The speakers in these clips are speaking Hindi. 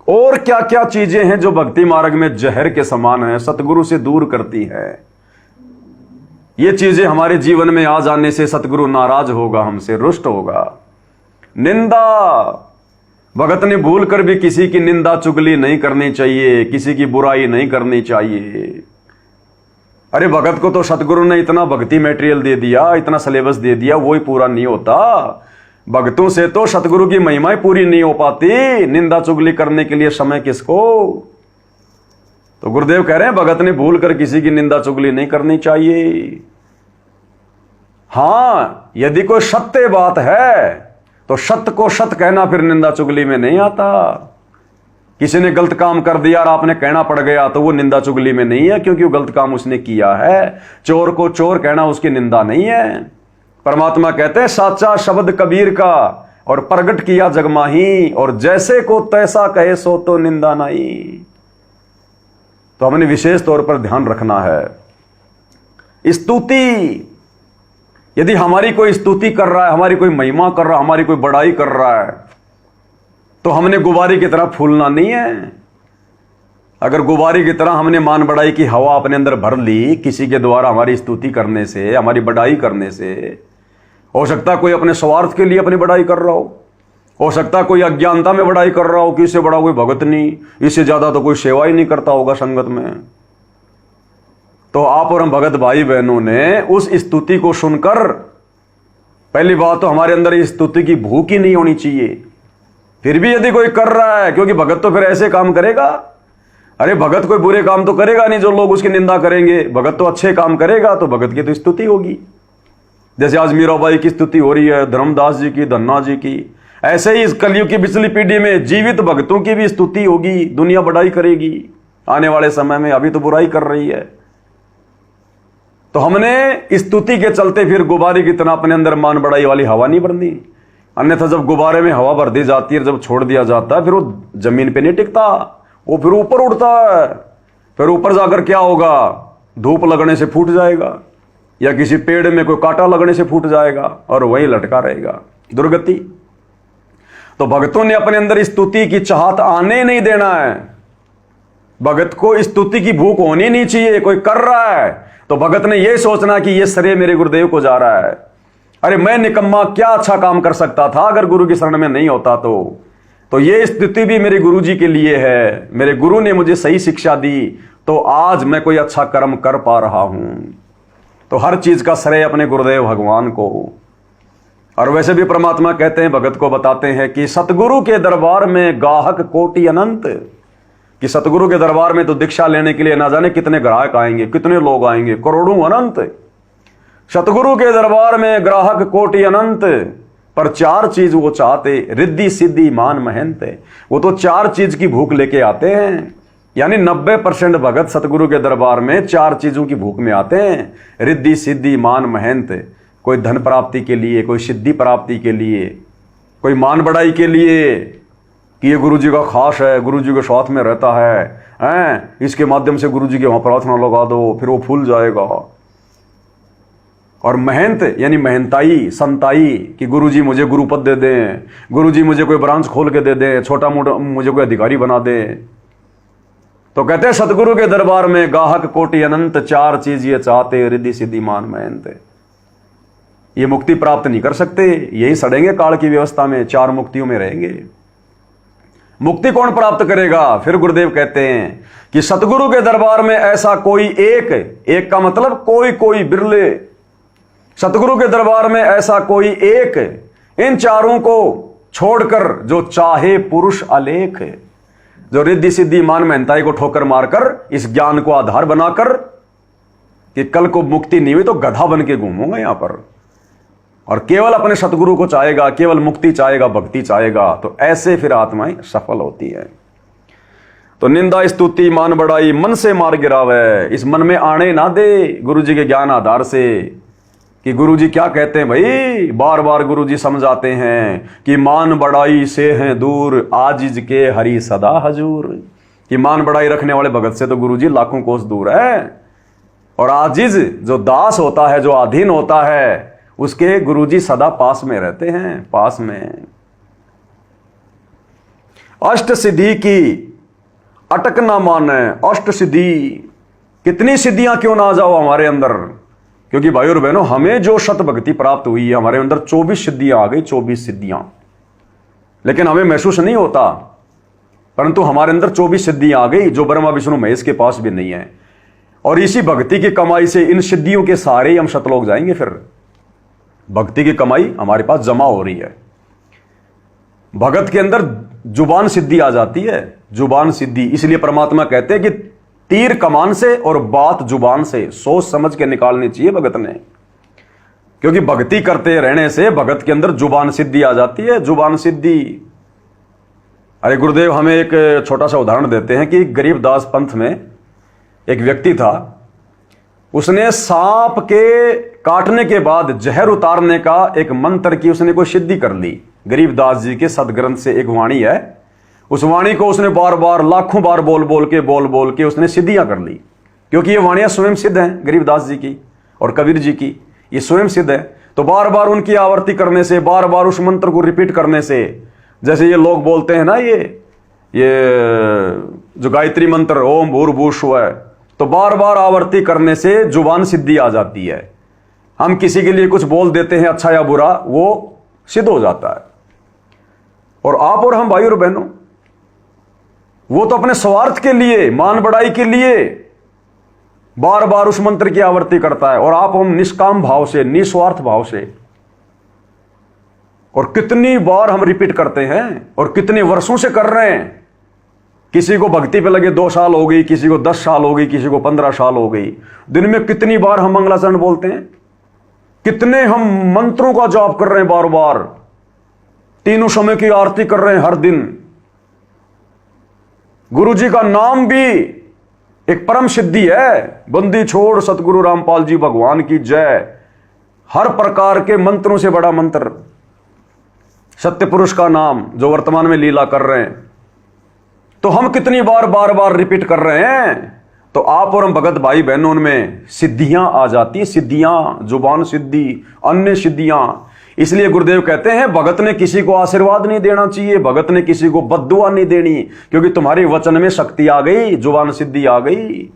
और क्या क्या चीजें हैं जो भक्ति मार्ग में जहर के समान है, सतगुरु से दूर करती है। ये चीजें हमारे जीवन में आ जाने से सतगुरु नाराज होगा, हमसे रुष्ट होगा। निंदा, भगत ने भूल कर भी किसी की निंदा चुगली नहीं करनी चाहिए, किसी की बुराई नहीं करनी चाहिए। अरे भगत को तो सतगुरु ने इतना भक्ति मटेरियल दे दिया, इतना सिलेबस दे दिया, वो ही पूरा नहीं होता। भक्तों से तो सतगुरु की महिमाएं पूरी नहीं हो पाती, निंदा चुगली करने के लिए समय किसको। तो गुरुदेव कह रहे हैं भगत ने भूल कर किसी की निंदा चुगली नहीं करनी चाहिए। हां, यदि कोई सत्य बात है तो सत्य को सत्य कहना फिर निंदा चुगली में नहीं आता। किसी ने गलत काम कर दिया और आपने कहना पड़ गया तो वो निंदा चुगली में नहीं है, क्योंकि वो गलत काम उसने किया है। चोर को चोर कहना उसकी निंदा नहीं है। परमात्मा कहते हैं साचा शब्द कबीर का और प्रगट किया जगमाही, और जैसे को तैसा कहे सो तो निंदा नहीं। तो हमने विशेष तौर पर ध्यान रखना है। स्तुति, यदि हमारी कोई स्तुति कर रहा है, हमारी कोई महिमा कर रहा है, हमारी कोई बड़ाई कर रहा है, तो हमने गुब्बारे की तरह फूलना नहीं है। अगर गुब्बारे की तरह हमने मान बड़ाई की हवा अपने अंदर भर ली किसी के द्वारा हमारी स्तुति करने से, हमारी बड़ाई करने से, हो सकता कोई अपने स्वार्थ के लिए अपनी बड़ाई कर रहा हो सकता कोई अज्ञानता में बड़ाई कर रहा हो कि इससे बड़ा कोई भगत नहीं, इससे ज्यादा तो कोई सेवा ही नहीं करता होगा संगत में। तो आप और हम भगत भाई बहनों ने उस स्तुति को सुनकर, पहली बात तो हमारे अंदर इस स्तुति की भूख ही नहीं होनी चाहिए। फिर भी यदि कोई कर रहा है, क्योंकि भगत तो फिर ऐसे काम करेगा। अरे भगत कोई बुरे काम तो करेगा नहीं जो लोग उसकी निंदा करेंगे, भगत तो अच्छे काम करेगा, तो भगत की तो स्तुति होगी। जैसे आज मीराबाई की स्तुति हो रही है, धर्मदास जी की, धन्ना जी की, ऐसे ही इस कलयुग की पिछली पीढ़ी में जीवित भक्तों की भी स्तुति होगी। दुनिया बड़ाई करेगी आने वाले समय में, अभी तो बुराई कर रही है। तो हमने स्तुति के चलते फिर गुब्बारे की तरह अपने अंदर मान बड़ाई वाली हवा नहीं भरनी। अन्यथा जब गुब्बारे में हवा भर दी जाती है, जब छोड़ दिया जाता है, फिर वो जमीन पे नहीं टिकता, वो फिर ऊपर उड़ता है। फिर ऊपर जाकर क्या होगा, धूप लगने से फूट जाएगा, या किसी पेड़ में कोई कांटा लगने से फूट जाएगा और वहीं लटका रहेगा, दुर्गति। तो भगतों ने अपने अंदर स्तुति की चाहत आने नहीं देना है। भगत को स्तुति की भूख होनी नहीं चाहिए। कोई कर रहा है तो भगत ने यह सोचना कि यह श्रेय मेरे गुरुदेव को जा रहा है। अरे मैं निकम्मा क्या अच्छा काम कर सकता था अगर गुरु की शरण में नहीं होता तो ये स्तुति भी मेरे गुरु जी के लिए है। मेरे गुरु ने मुझे सही शिक्षा दी तो आज मैं कोई अच्छा कर्म कर पा रहा हूं। तो हर चीज का श्रेय अपने गुरुदेव भगवान को। और वैसे भी परमात्मा कहते हैं, भगत को बताते हैं कि सतगुरु के दरबार में गाहक कोटि अनंत, कि सतगुरु के दरबार में तो दीक्षा लेने के लिए ना जाने कितने ग्राहक आएंगे, कितने लोग आएंगे, करोड़ों अनंत। सतगुरु के दरबार में ग्राहक कोटि अनंत, पर चार चीज वो चाहते, रिद्धि सिद्धि मान महंत। वो तो चार चीज की भूख लेके आते हैं। यानी 90% भगत सतगुरु के दरबार में चार चीजों की भूख में आते हैं, रिद्धि सिद्धि मान महंत। कोई धन प्राप्ति के लिए, कोई सिद्धि प्राप्ति के लिए, कोई मान बढ़ाई के लिए कि ये गुरु जी का खास है, गुरु जी के साथ में रहता है, इसके माध्यम से गुरु जी के वहां प्रार्थना लगा दो, फिर वो फूल जाएगा। और महंत यानी महंताई, संताई, कि गुरु जी मुझे गुरु पद दे दें, गुरु जी मुझे कोई ब्रांच खोल के दे दें, छोटा मोटा मुझे कोई अधिकारी बना दे। तो कहते हैं सतगुरु के दरबार में गाहक कोटि अनंत, चार चीज ये चाहते, रिद्धि सिद्धि मान महंत। ये मुक्ति प्राप्त नहीं कर सकते, यही सड़ेंगे काल की व्यवस्था में, चार मुक्तियों में रहेंगे। मुक्ति कौन प्राप्त करेगा? फिर गुरुदेव कहते हैं कि सतगुरु के दरबार में ऐसा कोई एक का मतलब कोई बिरले, सतगुरु के दरबार में ऐसा कोई एक, इन चारों को छोड़कर जो चाहे पुरुष अलेख, जो रिद्धि सिद्धि मान महंताई को ठोकर मारकर इस ज्ञान को आधार बनाकर कि कल को मुक्ति नहीं हुई तो गधा बन के घूमूंगा यहां पर, और केवल अपने सतगुरु को चाहेगा, केवल मुक्ति चाहेगा, भक्ति चाहेगा, तो ऐसे फिर आत्माएं सफल होती है। तो निंदा स्तुति मान बढ़ाई मन से मार गिरावे, इस मन में आने ना दे गुरु जी के ज्ञान आधार से कि गुरु जी क्या कहते हैं। भाई बार बार गुरु जी समझाते हैं कि मान बढ़ाई से हैं दूर, आजिज के हरि सदा हजूर, कि मान बढ़ाई रखने वाले भगत से तो गुरु जी लाखों कोस दूर है, और आजिज जो दास होता है, जो अधीन होता है, उसके गुरुजी सदा पास में रहते हैं, पास में। अष्ट सिद्धि की अटक ना माने, अष्ट सिद्धि, कितनी सिद्धियां क्यों ना आ जाओ हमारे अंदर, क्योंकि भाई और बहनों हमें जो शत भक्ति प्राप्त हुई है, हमारे अंदर 24 सिद्धियां आ गई, 24 सिद्धियां, लेकिन हमें महसूस नहीं होता, परंतु हमारे अंदर 24 सिद्धियां आ गई जो ब्रह्मा विष्णु महेश के पास भी नहीं है। और इसी भक्ति की कमाई से, इन सिद्धियों के सहारे ही हम शतलोक जाएंगे। फिर भक्ति की कमाई हमारे पास जमा हो रही है। भगत के अंदर जुबान सिद्धि आ जाती है, जुबान सिद्धि। इसलिए परमात्मा कहते हैं कि तीर कमान से और बात जुबान से सोच समझ के निकालनी चाहिए भगत ने, क्योंकि भक्ति करते रहने से भगत के अंदर जुबान सिद्धि आ जाती है, जुबान सिद्धि। अरे गुरुदेव हमें एक छोटा सा उदाहरण देते हैं कि गरीबदास पंथ में एक व्यक्ति था, उसने सांप के काटने के बाद जहर उतारने का एक मंत्र की उसने कोई सिद्धि कर ली। गरीबदास जी के सदग्रंथ से एक वाणी है, उस वाणी को उसने बार बार लाखों बार बोल बोल के उसने सिद्धियां कर ली, क्योंकि ये वाणियां स्वयं सिद्ध हैं गरीबदास जी की और कबीर जी की, ये स्वयं सिद्ध है। तो बार बार उनकी आवर्ती करने से, बार बार उस मंत्र को रिपीट करने से, जैसे ये लोग बोलते हैं ना, ये जो गायत्री मंत्र ओम भूर्भुवः स्वः, तो बार बार आवर्ती करने से जुबान सिद्धि आ जाती है। हम किसी के लिए कुछ बोल देते हैं अच्छा या बुरा, वो सिद्ध हो जाता है। और आप और हम भाई और बहनों, वो तो अपने स्वार्थ के लिए, मान बढ़ाई के लिए बार बार उस मंत्र की आवर्ती करता है, और आप हम निष्काम भाव से, निस्वार्थ भाव से। और कितनी बार हम रिपीट करते हैं और कितने वर्षों से कर रहे हैं। किसी को भक्ति पे लगे 2 साल हो गई, किसी को 10 साल हो गई, किसी को 15 साल हो गई। दिन में कितनी बार हम मंगलाचरण बोलते हैं, कितने हम मंत्रों का जाप कर रहे हैं, बार बार तीनों समय की आरती कर रहे हैं हर दिन। गुरु जी का नाम भी एक परम सिद्धि है। बंदी छोड़ सतगुरु रामपाल जी भगवान की जय। हर प्रकार के मंत्रों से बड़ा मंत्र सत्य पुरुष का नाम, जो वर्तमान में लीला कर रहे हैं। तो हम कितनी बार बार रिपीट कर रहे हैं। तो आप और हम भगत भाई बहनों में सिद्धियां आ जाती है, सिद्धियां, जुबान सिद्धि, अन्य सिद्धियां। इसलिए गुरुदेव कहते हैं भगत ने किसी को आशीर्वाद नहीं देना चाहिए, भगत ने किसी को बद्दुआ नहीं देनी, क्योंकि तुम्हारे वचन में शक्ति आ गई, जुबान सिद्धि आ गई।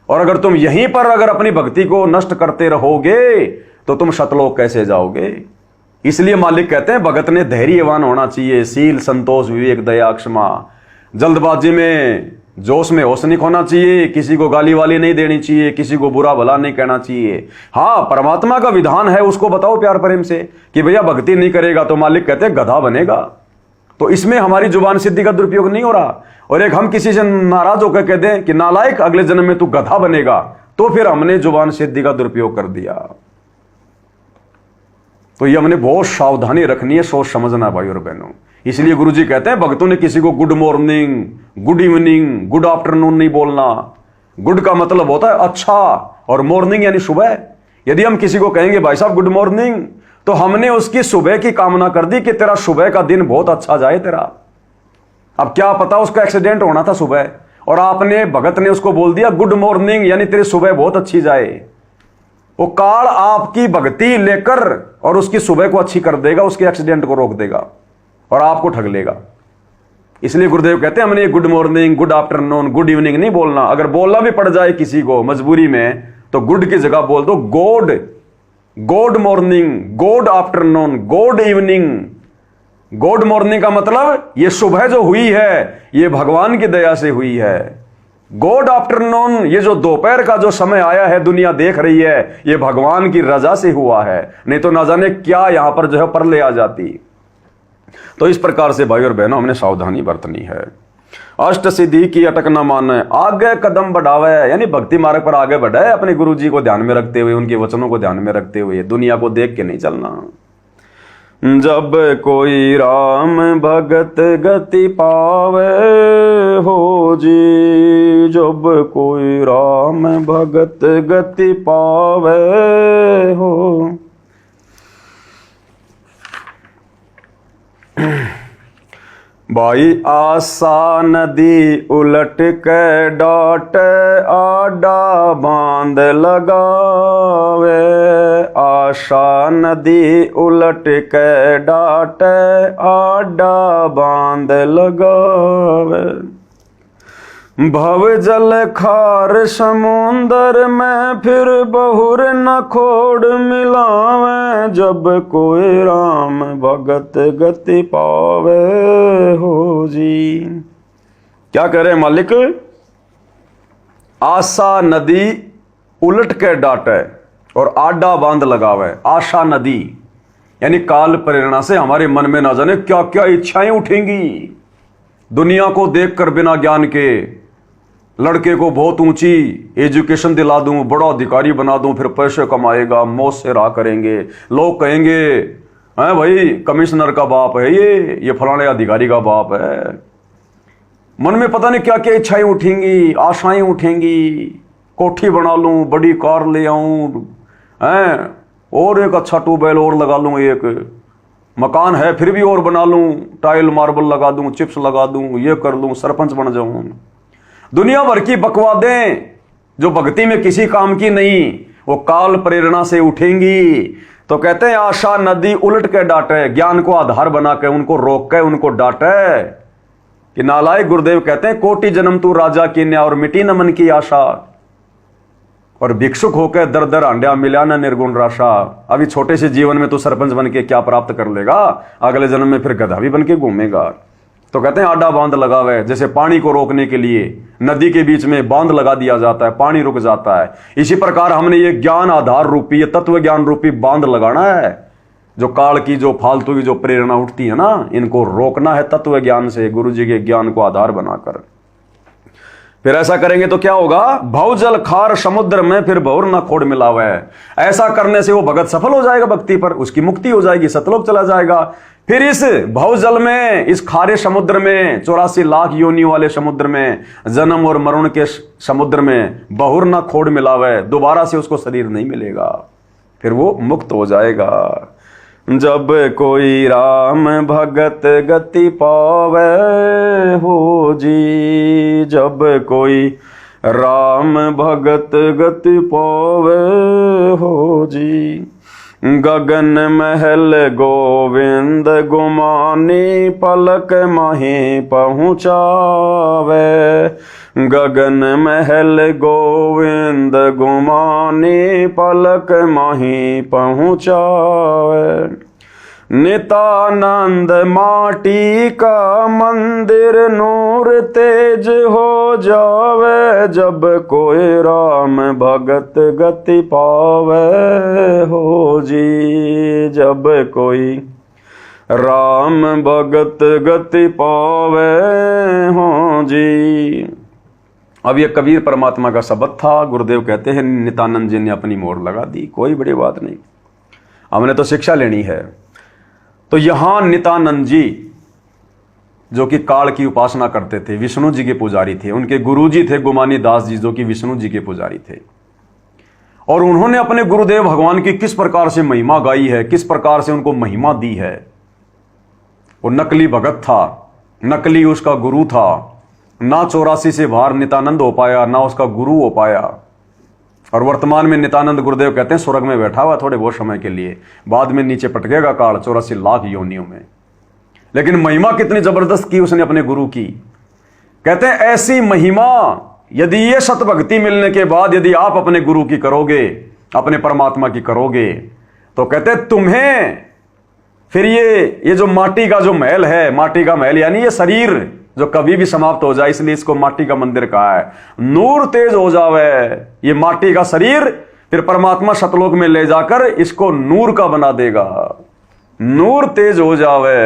और अगर तुम यहीं पर अगर अपनी भक्ति को नष्ट करते रहोगे तो तुम शतलोक कैसे जाओगे। इसलिए मालिक कहते हैं भगत ने धैर्यवान होना चाहिए, शील संतोष विवेक दया क्षमा। जल्दबाजी में जोश में होश नहीं खोना चाहिए, किसी को गाली वाली नहीं देनी चाहिए, किसी को बुरा भला नहीं कहना चाहिए। हाँ, परमात्मा का विधान है, उसको बताओ प्यार प्रेम से कि भैया भक्ति नहीं करेगा तो मालिक कहते हैं गधा बनेगा। तो इसमें हमारी जुबान सिद्धि का दुरुपयोग नहीं हो रहा। और एक हम किसी से नाराज होकर कह दें कि नालायक अगले जन्म में तू गधा बनेगा, तो फिर हमने जुबान सिद्धि का दुरुपयोग कर दिया। तो ये हमने बहुत सावधानी रखनी है, सोच समझना भाई और बहनों। इसलिए गुरुजी कहते हैं भक्तों ने किसी को good morning, good evening, good afternoon नहीं बोलना। गुड का मतलब होता है अच्छा, और मॉर्निंग यानी सुबह। यदि हम किसी को कहेंगे भाई साहब गुड मॉर्निंग, तो हमने उसकी सुबह की कामना कर दी कि तेरा सुबह का दिन बहुत अच्छा जाए तेरा। अब क्या पता उसका एक्सीडेंट होना था सुबह, और आपने भगत ने उसको बोल दिया गुड मॉर्निंग यानी तेरी सुबह बहुत अच्छी जाए। वो काल आपकी भक्ति लेकर और उसकी सुबह को अच्छी कर देगा, उसके एक्सीडेंट को रोक देगा और आपको ठग लेगा। इसलिए गुरुदेव कहते हैं हमने good morning, good afternoon, good evening नहीं बोलना। अगर बोलना भी पड़ जाए किसी को मजबूरी में, तो गुड की जगह बोल दो God, God morning, God afternoon, God evening. God morning का मतलब ये सुबह जो हुई है ये भगवान की दया से हुई है। गॉड आफ्टरनून, ये जो दोपहर का जो समय आया है दुनिया देख रही है, ये भगवान की रजा से हुआ है, नहीं तो ना जाने क्या यहां पर जो है परले आ जाती। तो इस प्रकार से भाई और बहनों हमने सावधानी बरतनी है। अष्ट सिद्धि की अटक न माने, आगे कदम बढ़ावे, यानी भक्ति मार्ग पर आगे बढ़े, अपने गुरु जी को ध्यान में रखते हुए, उनके वचनों को ध्यान में रखते हुए, दुनिया को देख के नहीं चलना। जब कोई राम भगत गति पावे हो जी, जब कोई राम भगत गति पावे हो। भाई आशा नदी उलट के डाट आडा बांध लगावे, आशा नदी उलट के डाट आडा बांध लगावे। भव जल खार समुंदर में फिर बहुर न खोड़ मिलावे, जब कोई राम भगत गति पावे हो जी। क्या कह रहे मालिक? आशा नदी उलट के डाटे और आडा बांध लगावे। आशा नदी यानी काल प्रेरणा से हमारे मन में ना जाने क्या क्या इच्छाएं उठेंगी। दुनिया को देखकर बिना ज्ञान के लड़के को बहुत ऊंची एजुकेशन दिला दूं, बड़ा अधिकारी बना दूं, फिर पैसे कमाएगा, मौज से रहा करेंगे। लोग कहेंगे हैं भाई कमिश्नर का बाप है ये फलाने अधिकारी का बाप है। मन में पता नहीं क्या क्या इच्छाएं उठेंगी, आशाएं उठेंगी। कोठी बना लूं, बड़ी कार ले आऊं, हैं और एक अच्छा ट्यूबवेल और लगा लूं, एक मकान है फिर भी और बना लूं, टाइल मार्बल लगा दूं, चिप्स लगा दूं, ये कर लूं, सरपंच बन जाऊं। दुनिया भर की बकवादें जो भक्ति में किसी काम की नहीं, वो काल प्रेरणा से उठेंगी। तो कहते हैं आशा नदी उलट के डांटे, ज्ञान को आधार बना के उनको रोक के उनको डांटे कि नालायक। गुरुदेव कहते हैं कोटि जन्म तू राजा की न्या और मिटी न मन की आशा, और भिक्षुक होकर दर दर हांडिया मिला न निर्गुण राशा। अभी छोटे से जीवन में तू सरपंच बन के क्या प्राप्त कर लेगा, अगले जन्म में फिर गधा भी बन के घूमेगा। तो कहते हैं आडा बांध लगावे, जैसे पानी को रोकने के लिए नदी के बीच में बांध लगा दिया जाता है, पानी रुक जाता है। इसी प्रकार हमने ये ज्ञान आधार रूपी, ये तत्व ज्ञान रूपी बांध लगाना है। जो काल की जो फालतू की जो प्रेरणा उठती है ना, इनको रोकना है तत्व ज्ञान से, गुरु जी के ज्ञान को आधार बनाकर। फिर ऐसा करेंगे तो क्या होगा? भव जल खार समुद्र में फिर भौर न खोड़ मिलावे। ऐसा करने से वो भगत सफल हो जाएगा भक्ति पर, उसकी मुक्ति हो जाएगी, सतलोक चला जाएगा। फिर इस भव जल में, इस खारे समुद्र में, 84 लाख योनि वाले समुद्र में, जन्म और मरण के समुद्र में बहुर न खोड़ मिलावे, दोबारा से उसको शरीर नहीं मिलेगा, फिर वो मुक्त हो जाएगा। जब कोई राम भगत गति पावे हो जी, जब कोई राम भगत गति पावे हो जी। गगन महल गोविंद गुमानी पलक माही पहुँचावे, गगन महल गोविंद गुमानी पलक माही पहुँचावे। नितानंद माटी का मंदिर नूर तेज हो जावे, जब कोई राम भगत गति पावे हो जी, जब कोई राम भगत गति पावे हो जी। अब ये कबीर परमात्मा का शब्द था। गुरुदेव कहते हैं नित्यानंद जी ने अपनी मोहर लगा दी, कोई बड़ी बात नहीं, हमने तो शिक्षा लेनी है। तो यहां नित्यानंद जी जो कि काल की उपासना करते थे, विष्णु जी के पुजारी थे, उनके गुरुजी थे गुमानी दास जी जो कि विष्णु जी के पुजारी थे, और उन्होंने अपने गुरुदेव भगवान की किस प्रकार से महिमा गाई है, किस प्रकार से उनको महिमा दी है। वो नकली भगत था, नकली उसका गुरु था, ना 84 से बाहर नित्यानंद हो पाया, ना उसका गुरु हो पाया। और वर्तमान में नित्यानंद गुरुदेव कहते हैं स्वर्ग में बैठा हुआ थोड़े बहुत समय के लिए, बाद में नीचे पटकेगा काल 84 लाख योनियों में। लेकिन महिमा कितनी जबरदस्त की उसने अपने गुरु की। कहते हैं ऐसी महिमा यदि ये सतभक्ति मिलने के बाद यदि आप अपने गुरु की करोगे, अपने परमात्मा की करोगे, तो कहते हैं तुम्हें फिर ये जो माटी का जो महल है, माटी का महल यानी ये शरीर जो कभी भी समाप्त हो जाए, इसलिए इसको माटी का मंदिर कहा है। नूर तेज हो जावे, ये माटी का शरीर फिर परमात्मा सतलोक में ले जाकर इसको नूर का बना देगा। नूर तेज हो जावे,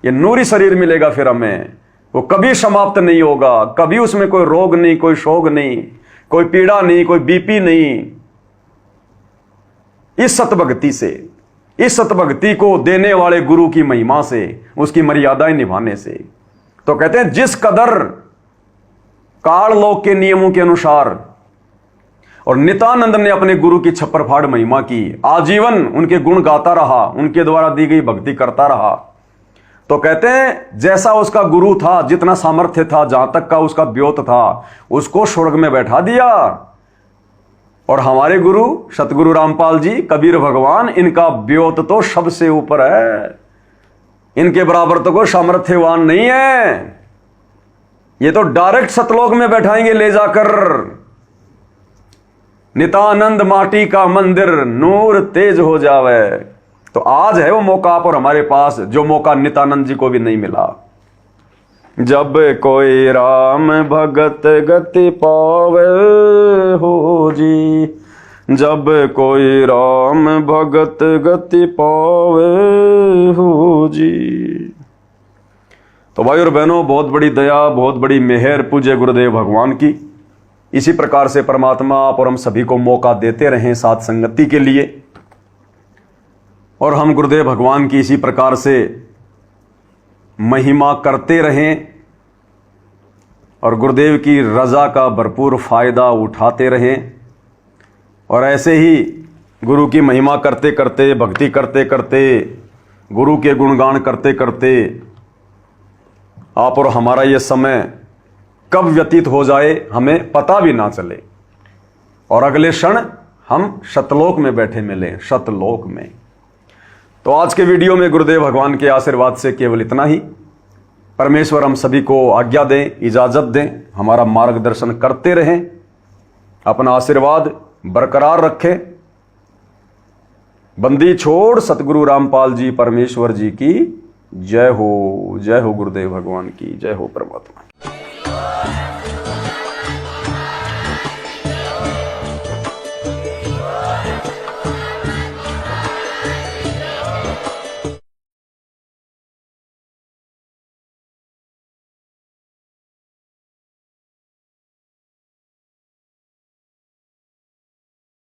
ये नूरी शरीर मिलेगा फिर हमें, वो कभी समाप्त नहीं होगा, कभी उसमें कोई रोग नहीं, कोई शोक नहीं, कोई पीड़ा नहीं, कोई बीपी नहीं। इस सतभक्ति से, इस सतभक्ति को देने वाले गुरु की महिमा से, उसकी मर्यादाएं निभाने से। तो कहते हैं जिस कदर काल लोक के नियमों के अनुसार और नित्यानंद ने अपने गुरु की छप्पर फाड़ महिमा की, आजीवन उनके गुण गाता रहा, उनके द्वारा दी गई भक्ति करता रहा, तो कहते हैं जैसा उसका गुरु था, जितना सामर्थ्य था, जहां तक का उसका ब्योत था, उसको स्वर्ग में बैठा दिया। और हमारे गुरु सतगुरु रामपाल जी, कबीर भगवान, इनका ब्योत तो सबसे ऊपर है, इनके बराबर तो कोई सामर्थ्यवान नहीं है। ये तो डायरेक्ट सतलोक में बैठाएंगे ले जाकर। नितानंद माटी का मंदिर, नूर तेज हो जावे। तो आज है वो मौका आप और हमारे पास, जो मौका नित्यानंद जी को भी नहीं मिला। जब कोई राम भगत गति पावे हो जी, जब कोई राम भगत गति पावे हो जी। तो भाई और बहनों, बहुत बड़ी दया, बहुत बड़ी मेहर पूज्य गुरुदेव भगवान की। इसी प्रकार से परमात्मा आप और हम सभी को मौका देते रहें साथ संगति के लिए, और हम गुरुदेव भगवान की इसी प्रकार से महिमा करते रहें और गुरुदेव की रजा का भरपूर फायदा उठाते रहें। और ऐसे ही गुरु की महिमा करते करते, भक्ति करते करते, गुरु के गुणगान करते करते आप और हमारा ये समय कब व्यतीत हो जाए हमें पता भी ना चले, और अगले क्षण हम सतलोक में बैठे मिले, सतलोक में। तो आज के वीडियो में गुरुदेव भगवान के आशीर्वाद से केवल इतना ही। परमेश्वर हम सभी को आज्ञा दें, इजाजत दें, हमारा मार्गदर्शन करते रहें, अपना आशीर्वाद बरकरार रखें। बंदी छोड़ सतगुरु रामपाल जी परमेश्वर जी की जय हो। जय हो गुरुदेव भगवान की, जय हो परमात्मा।